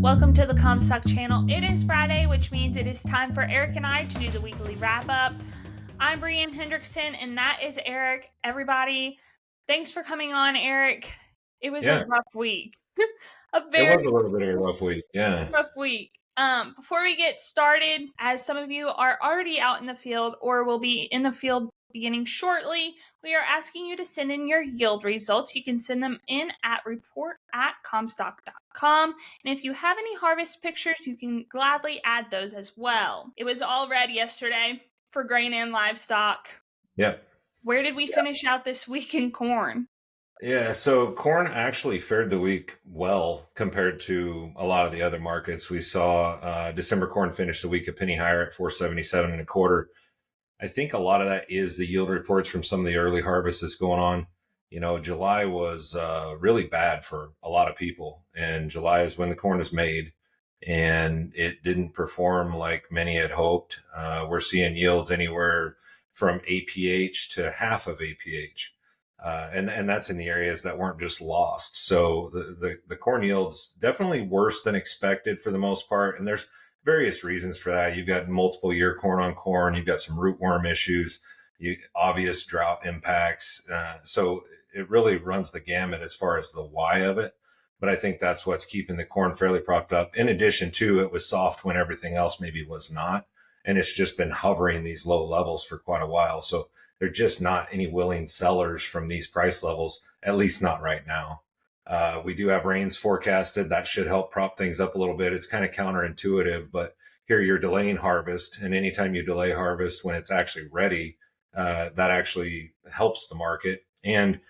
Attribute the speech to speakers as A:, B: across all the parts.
A: Welcome to the Comstock channel. It is Friday, which means it is time for Eric and I to do the weekly wrap up. I'm Brianne Hendrickson, and that is Eric. Everybody, thanks for coming on, Eric. It was a rough week.
B: It was a little bit of a rough week. Yeah.
A: Rough week. Before we get started, as some of you are already out in the field or will be in the field beginning shortly, we are asking you to send in your yield results. You can send them in at report@comstock.com. And if you have any harvest pictures, you can gladly add those as well. It was all red yesterday for grain and livestock.
B: Yep.
A: Where did we finish out this week in corn?
B: Yeah, so corn actually fared the week well compared to a lot of the other markets. We saw December corn finish the week a penny higher at 477 and a quarter. I think a lot of that is the yield reports from some of the early harvests that's going on. You know, July was really bad for a lot of people, and July is when the corn is made, and it didn't perform like many had hoped. We're seeing yields anywhere from APH to half of APH. And that's in the areas that weren't just lost. So the corn yields definitely worse than expected for the most part. And there's various reasons for that. You've got multiple year corn on corn. You've got some rootworm issues, obvious drought impacts. So it really runs the gamut as far as the why of it. But I think that's what's keeping the corn fairly propped up. In addition to, it was soft when everything else maybe was not. And it's just been hovering these low levels for quite a while. So there's just not any willing sellers from these price levels, at least not right now. We do have rains forecasted. That should help prop things up a little bit. It's kind of counterintuitive, but here you're delaying harvest. And anytime you delay harvest when it's actually ready, that actually helps the market. And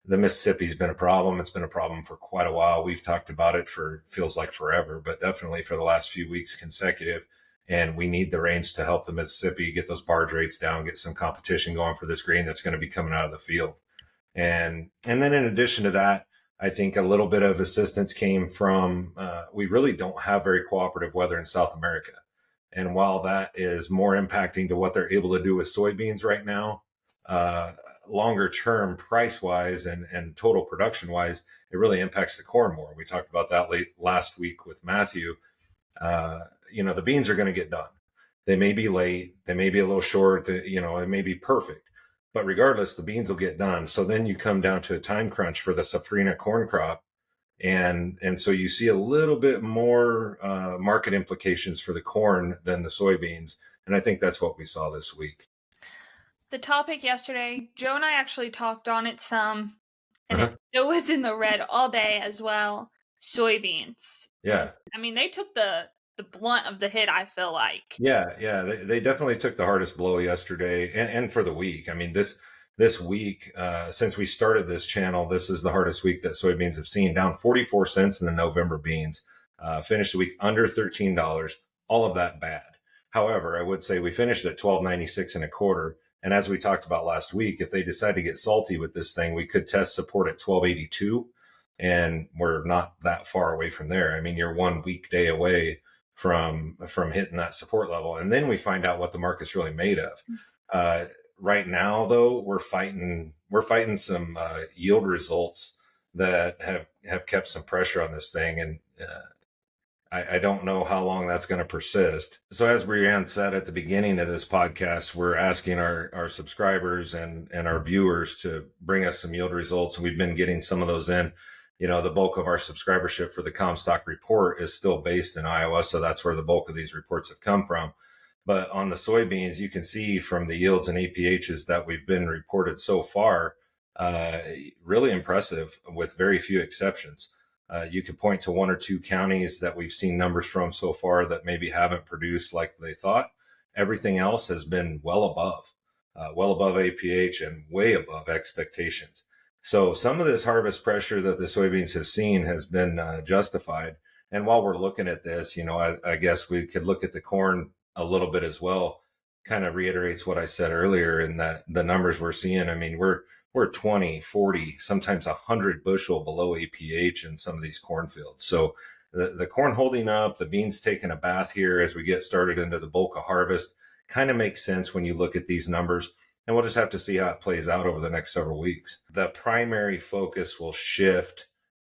B: the Mississippi's been a problem. It's been a problem for quite a while. We've talked about it for feels like forever, but definitely for the last few weeks consecutive. And we need the rains to help the Mississippi get those barge rates down, get some competition going for this grain that's going to be coming out of the field. And then in addition to that, I think a little bit of assistance came from, we really don't have very cooperative weather in South America. And while that is more impacting to what they're able to do with soybeans right now, longer term price wise and total production wise, it really impacts the corn more. We talked about that last week with Matthew. The beans are going to get done. They may be late. They may be a little short. It may be perfect. But regardless, the beans will get done. So then you come down to a time crunch for the safrinha corn crop. And so you see a little bit more market implications for the corn than the soybeans. And I think that's what we saw this week.
A: The topic yesterday, Joe and I actually talked on it some, and it still was in the red all day as well. Soybeans.
B: Yeah.
A: I mean, they took the blunt of the hit, I feel like.
B: Yeah. They definitely took the hardest blow yesterday and for the week. I mean, this week, since we started this channel, this is the hardest week that soybeans have seen, down 44 cents in the November beans, finished the week under $13, all of that bad. However, I would say we finished at $12.96 and a quarter. And as we talked about last week, if they decide to get salty with this thing, we could test support at $12.82. And we're not that far away from there. I mean, you're 1 weekday away from hitting that support level. And then we find out what the market's really made of. Right now, though, we're fighting some yield results that have kept some pressure on this thing. And I don't know how long that's going to persist. So as Brianne said at the beginning of this podcast, we're asking our subscribers and our viewers to bring us some yield results. And we've been getting some of those in. The bulk of our subscribership for the Comstock report is still based in Iowa. So that's where the bulk of these reports have come from. But on the soybeans, you can see from the yields and APHs that we've been reported so far, really impressive with very few exceptions. You could point to one or two counties that we've seen numbers from so far that maybe haven't produced like they thought. Everything else has been well above APH and way above expectations. So some of this harvest pressure that the soybeans have seen has been justified. And while we're looking at this, I guess we could look at the corn a little bit as well. Kind of reiterates what I said earlier in that the numbers we're seeing. I mean, we're 20, 40, sometimes 100 bushel below APH in some of these cornfields. So the corn holding up, the beans taking a bath here as we get started into the bulk of harvest kind of makes sense when you look at these numbers. And we'll just have to see how it plays out over the next several weeks. The primary focus will shift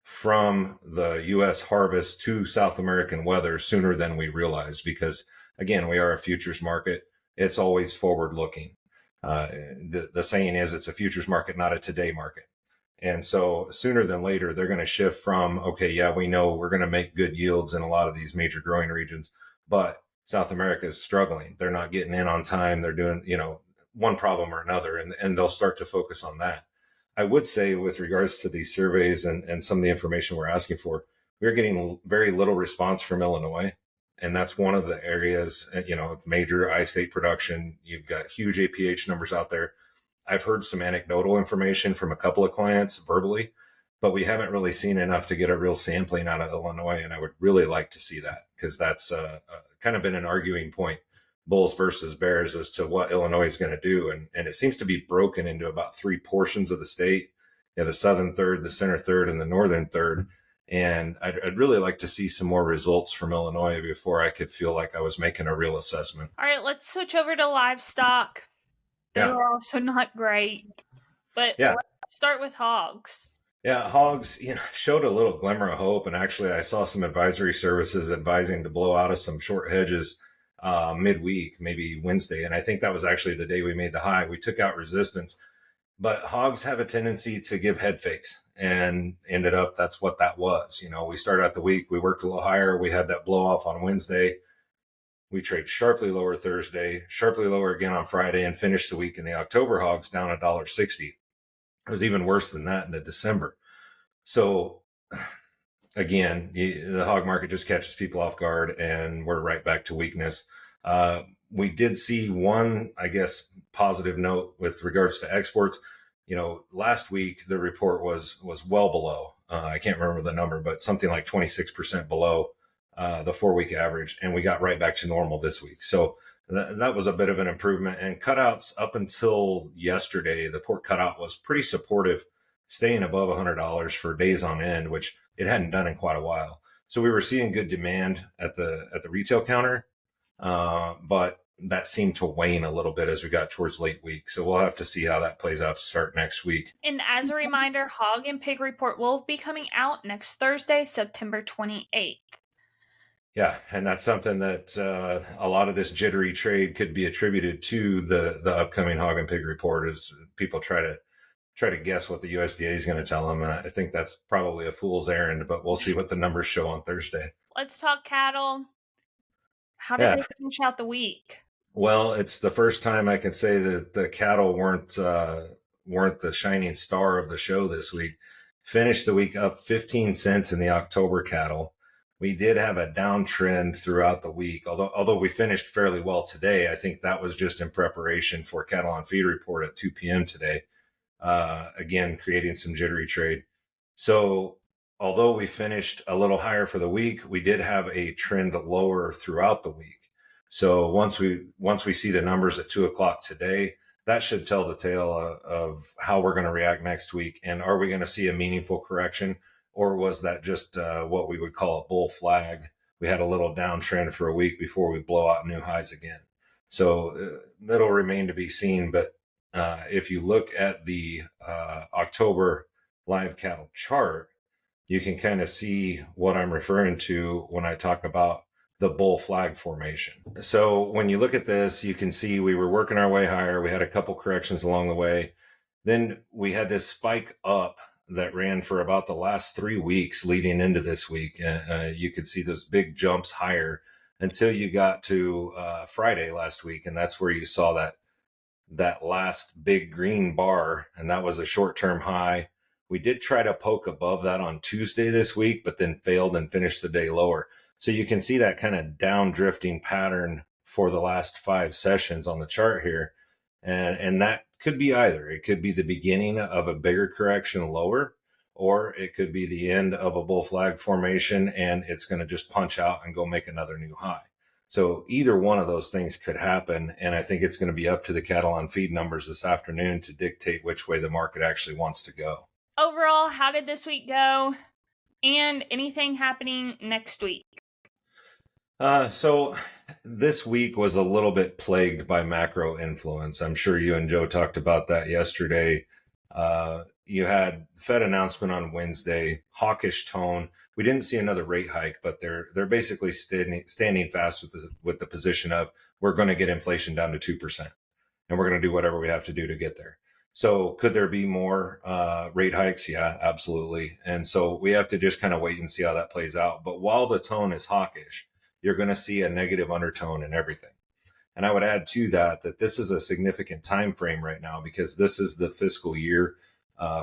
B: from the U.S. harvest to South American weather sooner than we realize because, again, we are a futures market. It's always forward looking. The saying is it's a futures market, not a today market. And so sooner than later, they're going to shift from, okay, yeah, we know we're going to make good yields in a lot of these major growing regions, but South America is struggling. They're not getting in on time. They're doing, one problem or another, and they'll start to focus on that. I would say with regards to these surveys and some of the information we're asking for, we're getting very little response from Illinois. And that's one of the areas, major I-state production. You've got huge APH numbers out there. I've heard some anecdotal information from a couple of clients verbally, but we haven't really seen enough to get a real sampling out of Illinois. And I would really like to see that because that's kind of been an arguing point, bulls versus bears, as to what Illinois is going to do. And it seems to be broken into about three portions of the state, the southern third, the center third, and the northern third. And I'd really like to see some more results from Illinois before I could feel like I was making a real assessment.
A: All right, let's switch over to livestock. They were also not great. But let's start with hogs.
B: Yeah, hogs, showed a little glimmer of hope. And actually, I saw some advisory services advising to blow out of some short hedges midweek, maybe Wednesday. And I think that was actually the day we made the high. We took out resistance. But hogs have a tendency to give head fakes, and ended up that's what that was. We started out the week, we worked a little higher. We had that blow off on Wednesday. We trade sharply lower Thursday, sharply lower again on Friday, and finished the week in the October hogs down $1.60. It was even worse than that in the December. So again, the hog market just catches people off guard, and we're right back to weakness. We did see one, I guess, positive note with regards to exports. Last week the report was well below. I can't remember the number, but something like 26% below the 4-week average, and we got right back to normal this week. So that was a bit of an improvement. And cutouts up until yesterday, the pork cutout was pretty supportive, staying above $100 for days on end, which it hadn't done in quite a while. So we were seeing good demand at the retail counter. But that seemed to wane a little bit as we got towards late week. So we'll have to see how that plays out to start next week.
A: And as a reminder, hog and pig report will be coming out next Thursday, September 28th.
B: Yeah, and that's something that a lot of this jittery trade could be attributed to the upcoming hog and pig report, as people try to guess what the USDA is going to tell them. And I think that's probably a fool's errand, but we'll see what the numbers show on Thursday.
A: Let's talk cattle. How did they finish out the week?
B: Well, it's the first time I can say that the cattle weren't the shining star of the show this week. Finished the week up 15 cents in the October cattle. We did have a downtrend throughout the week, although we finished fairly well today. I think that was just in preparation for cattle on feed report at 2 p.m. today. Again, creating some jittery trade. So although we finished a little higher for the week, we did have a trend lower throughout the week. So once we see the numbers at 2:00 today, that should tell the tale of how we're going to react next week. And are we going to see a meaningful correction, or was that just what we would call a bull flag? We had a little downtrend for a week before we blow out new highs again. So that'll remain to be seen. But if you look at the October live cattle chart, you can kind of see what I'm referring to when I talk about the bull flag formation. So when you look at this, you can see we were working our way higher. We had a couple corrections along the way. Then we had this spike up that ran for about the last 3 weeks leading into this week. You could see those big jumps higher until you got to Friday last week. And that's where you saw that last big green bar. And that was a short-term high. We did try to poke above that on Tuesday this week, but then failed and finished the day lower. So you can see that kind of down drifting pattern for the last 5 sessions on the chart here. And that could be either. It could be the beginning of a bigger correction lower, or it could be the end of a bull flag formation and it's going to just punch out and go make another new high. So either one of those things could happen. And I think it's going to be up to the cattle on feed numbers this afternoon to dictate which way the market actually wants to go.
A: Overall, how did this week go? And anything happening next week?
B: So this week was a little bit plagued by macro influence. I'm sure you and Joe talked about that yesterday. You had Fed announcement on Wednesday, hawkish tone. We didn't see another rate hike, but they're basically standing fast with the position of we're going to get inflation down to 2%, and we're going to do whatever we have to do to get there. So could there be more rate hikes? Yeah, absolutely. And so we have to just kind of wait and see how that plays out. But while the tone is hawkish, you're going to see a negative undertone in everything. And I would add to that this is a significant time frame right now because this is the fiscal year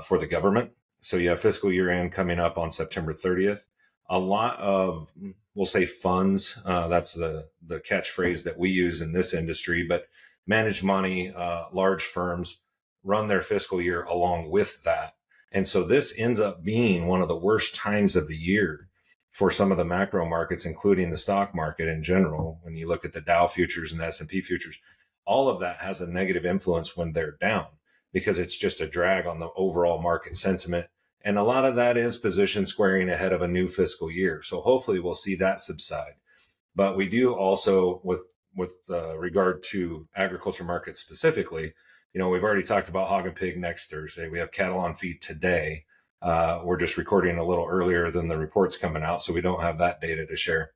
B: for the government. So you have fiscal year end coming up on September 30th. A lot of, we'll say, funds. That's the catchphrase that we use in this industry. But managed money, large firms run their fiscal year along with that. And so this ends up being one of the worst times of the year for some of the macro markets, including the stock market in general. When you look at the Dow futures and the S&P futures, all of that has a negative influence when they're down because it's just a drag on the overall market sentiment. And a lot of that is position squaring ahead of a new fiscal year. So hopefully we'll see that subside. But we do also, with regard to agriculture markets specifically, we've already talked about hog and pig next Thursday. We have cattle on feed today. We're just recording a little earlier than the report's coming out, so we don't have that data to share.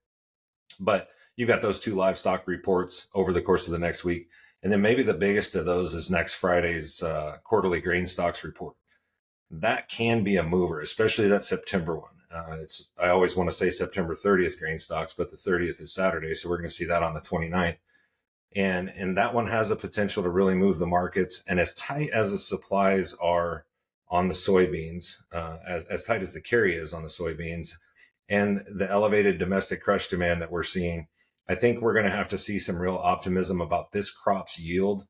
B: But you've got those two livestock reports over the course of the next week. And then maybe the biggest of those is next Friday's quarterly grain stocks report. That can be a mover, especially that September one. I always want to say September 30th grain stocks, but the 30th is Saturday, so we're going to see that on the 29th. And that one has the potential to really move the markets. And as tight as the supplies are on the soybeans, as tight as the carry is on the soybeans, and the elevated domestic crush demand that we're seeing, I think we're going to have to see some real optimism about this crop's yield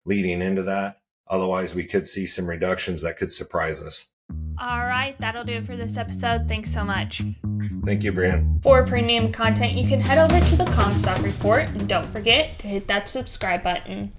B: leading into that. Otherwise, we could see some reductions that could surprise us.
A: All right, that'll do it for this episode. Thanks so much.
B: Thank you, Brian.
A: For premium content, you can head over to the Comstock Report, and don't forget to hit that subscribe button.